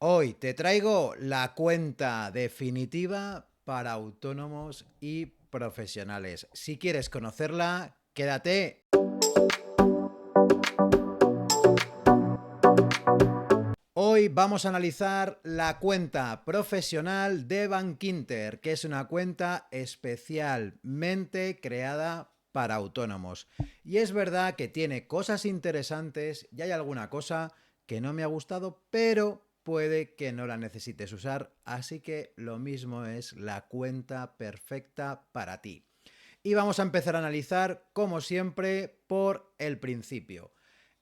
Hoy te traigo la cuenta definitiva para autónomos y profesionales. Si quieres conocerla, quédate. Hoy vamos a analizar la cuenta profesional de Bankinter, que es una cuenta especialmente creada para autónomos. Y es verdad que tiene cosas interesantes y hay alguna cosa que no me ha gustado, pero puede que no la necesites usar, así que lo mismo es la cuenta perfecta para ti. Y vamos a empezar a analizar, como siempre, por el principio.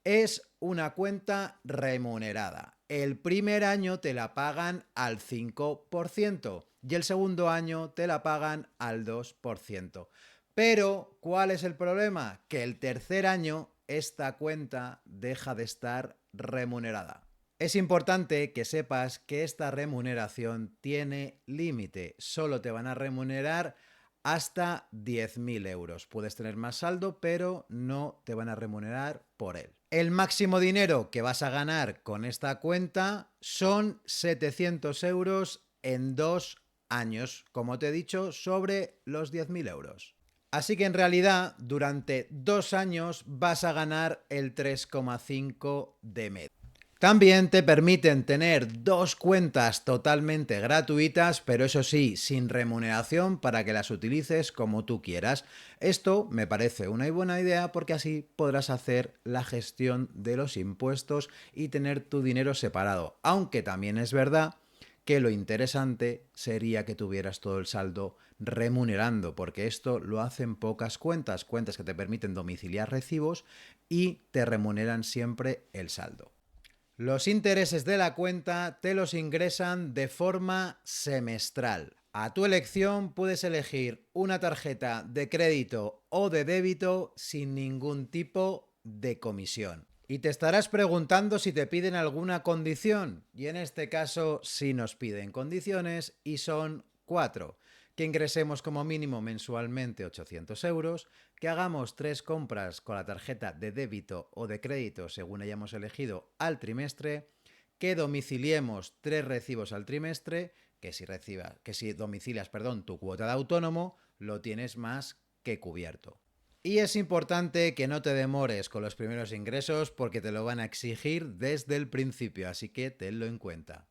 Es una cuenta remunerada. El primer año te la pagan al 5% y el segundo año te la pagan al 2%. Pero, ¿cuál es el problema? Que el tercer año esta cuenta deja de estar remunerada. Es importante que sepas que esta remuneración tiene límite. Solo te van a remunerar hasta 10.000 euros. Puedes tener más saldo, pero no te van a remunerar por él. El máximo dinero que vas a ganar con esta cuenta son 700 euros en 2 años, como te he dicho, sobre los 10.000 euros. Así que en realidad, durante 2 años vas a ganar el 3,5 de media. También te permiten tener 2 cuentas totalmente gratuitas, pero eso sí, sin remuneración para que las utilices como tú quieras. Esto me parece una buena idea porque así podrás hacer la gestión de los impuestos y tener tu dinero separado. Aunque también es verdad que lo interesante sería que tuvieras todo el saldo remunerando, porque esto lo hacen pocas cuentas, cuentas que te permiten domiciliar recibos y te remuneran siempre el saldo. Los intereses de la cuenta te los ingresan de forma semestral. A tu elección puedes elegir una tarjeta de crédito o de débito sin ningún tipo de comisión. Y te estarás preguntando si te piden alguna condición. Y en este caso sí nos piden condiciones y son 4. Que ingresemos como mínimo mensualmente 800 euros, que hagamos 3 compras con la tarjeta de débito o de crédito según hayamos elegido al trimestre, que domiciliemos 3 recibos al trimestre, que si domicilias, tu cuota de autónomo, lo tienes más que cubierto. Y es importante que no te demores con los primeros ingresos porque te lo van a exigir desde el principio, así que tenlo en cuenta.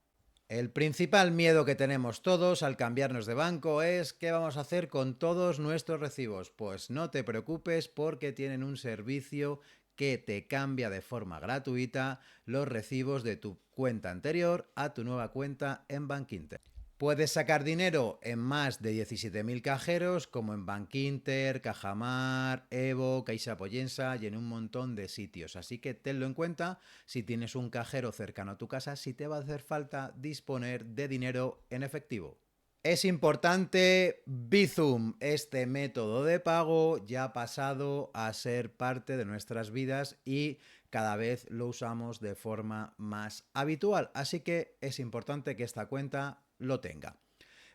El principal miedo que tenemos todos al cambiarnos de banco es ¿qué vamos a hacer con todos nuestros recibos? Pues no te preocupes porque tienen un servicio que te cambia de forma gratuita los recibos de tu cuenta anterior a tu nueva cuenta en Bankinter. Puedes sacar dinero en más de 17.000 cajeros como en Bankinter, Cajamar, Evo, Caixa Pollensa y en un montón de sitios. Así que tenlo en cuenta si tienes un cajero cercano a tu casa, si te va a hacer falta disponer de dinero en efectivo. Es importante Bizum, este método de pago ya ha pasado a ser parte de nuestras vidas y cada vez lo usamos de forma más habitual, así que es importante que esta cuenta lo tenga.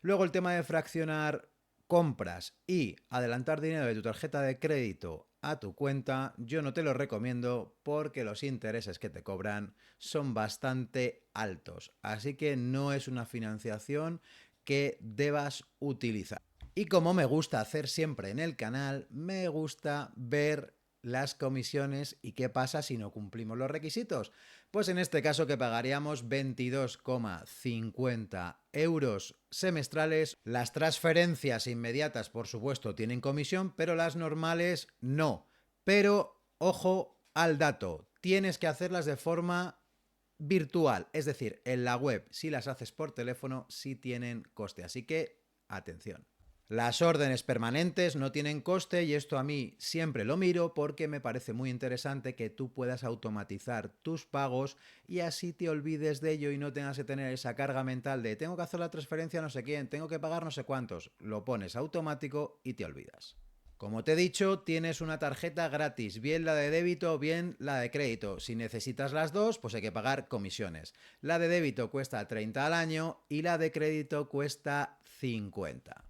Luego el tema de fraccionar compras y adelantar dinero de tu tarjeta de crédito a tu cuenta, yo no te lo recomiendo porque los intereses que te cobran son bastante altos, así que no es una financiación que debas utilizar. Y como me gusta hacer siempre en el canal, me gusta ver las comisiones y qué pasa si no cumplimos los requisitos. Pues en este caso que pagaríamos 22,50 euros semestrales. Las transferencias inmediatas, por supuesto, tienen comisión, pero las normales no. Pero, ojo al dato, tienes que hacerlas de forma virtual, es decir, en la web. Si las haces por teléfono, sí tienen coste, así que atención. Las órdenes permanentes no tienen coste y esto a mí siempre lo miro porque me parece muy interesante que tú puedas automatizar tus pagos y así te olvides de ello y no tengas que tener esa carga mental de tengo que hacer la transferencia a no sé quién, tengo que pagar no sé cuántos. Lo pones automático y te olvidas. Como te he dicho, tienes una tarjeta gratis, bien la de débito o bien la de crédito. Si necesitas las dos, pues hay que pagar comisiones. La de débito cuesta 30 al año y la de crédito cuesta 50.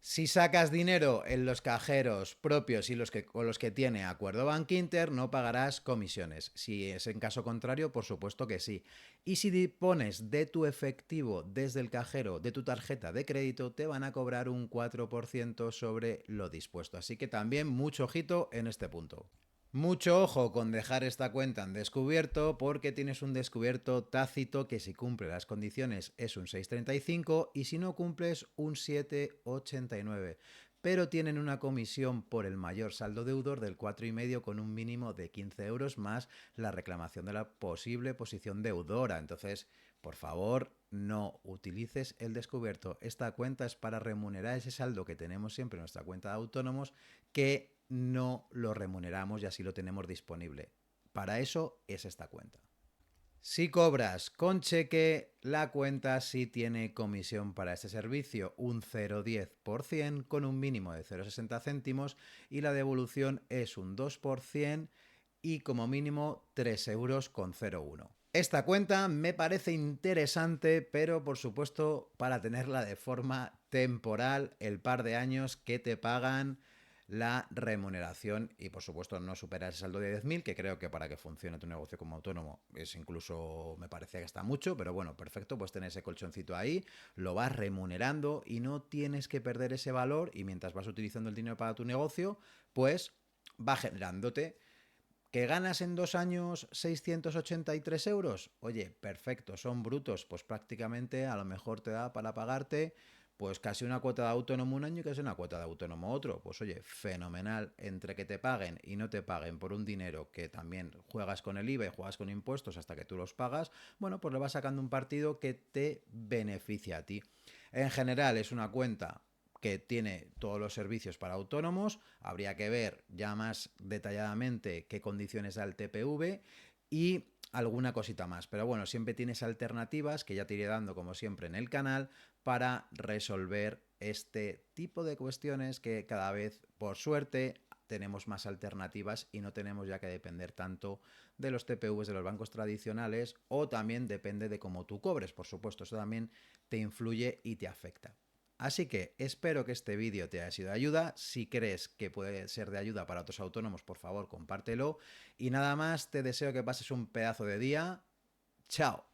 Si sacas dinero en los cajeros propios y con los que tiene acuerdo Bankinter, no pagarás comisiones. Si es en caso contrario, por supuesto que sí. Y si dispones de tu efectivo desde el cajero de tu tarjeta de crédito, te van a cobrar un 4% sobre lo dispuesto. Así que también mucho ojito en este punto. Mucho ojo con dejar esta cuenta en descubierto porque tienes un descubierto tácito que si cumple las condiciones es un 6,35 y si no cumples un 7,89. Pero tienen una comisión por el mayor saldo deudor del 4,5 con un mínimo de 15 euros más la reclamación de la posible posición deudora. Entonces, por favor, no utilices el descubierto. Esta cuenta es para remunerar ese saldo que tenemos siempre en nuestra cuenta de autónomos que no lo remuneramos y así lo tenemos disponible. Para eso es esta cuenta. Si cobras con cheque, la cuenta sí tiene comisión para este servicio, un 0,10% con un mínimo de 0,60 céntimos y la devolución es un 2% y como mínimo 3,01 euros. Esta cuenta me parece interesante, pero por supuesto para tenerla de forma temporal, el par de años que te pagan la remuneración y por supuesto no superar ese saldo de 10.000, que creo que para que funcione tu negocio como autónomo es incluso, me parecía que está mucho, pero bueno, perfecto, pues tener ese colchoncito ahí, lo vas remunerando y no tienes que perder ese valor y mientras vas utilizando el dinero para tu negocio, pues va generándote. ¿Que ganas en 2 años 683 euros? Oye, perfecto, son brutos. Pues prácticamente a lo mejor te da para pagarte pues casi una cuota de autónomo un año y casi una cuota de autónomo otro. Pues oye, fenomenal. Entre que te paguen y no te paguen por un dinero que también juegas con el IVA y juegas con impuestos hasta que tú los pagas, bueno, pues le vas sacando un partido que te beneficia a ti. En general es una cuenta que tiene todos los servicios para autónomos. Habría que ver ya más detalladamente qué condiciones da el TPV y alguna cosita más. Pero bueno, siempre tienes alternativas que ya te iré dando como siempre en el canal para resolver este tipo de cuestiones que cada vez, por suerte, tenemos más alternativas y no tenemos ya que depender tanto de los TPVs de los bancos tradicionales o también depende de cómo tú cobres, por supuesto, eso también te influye y te afecta. Así que espero que este vídeo te haya sido de ayuda. Si crees que puede ser de ayuda para otros autónomos, por favor, compártelo. Y nada más, te deseo que pases un pedazo de día. Chao.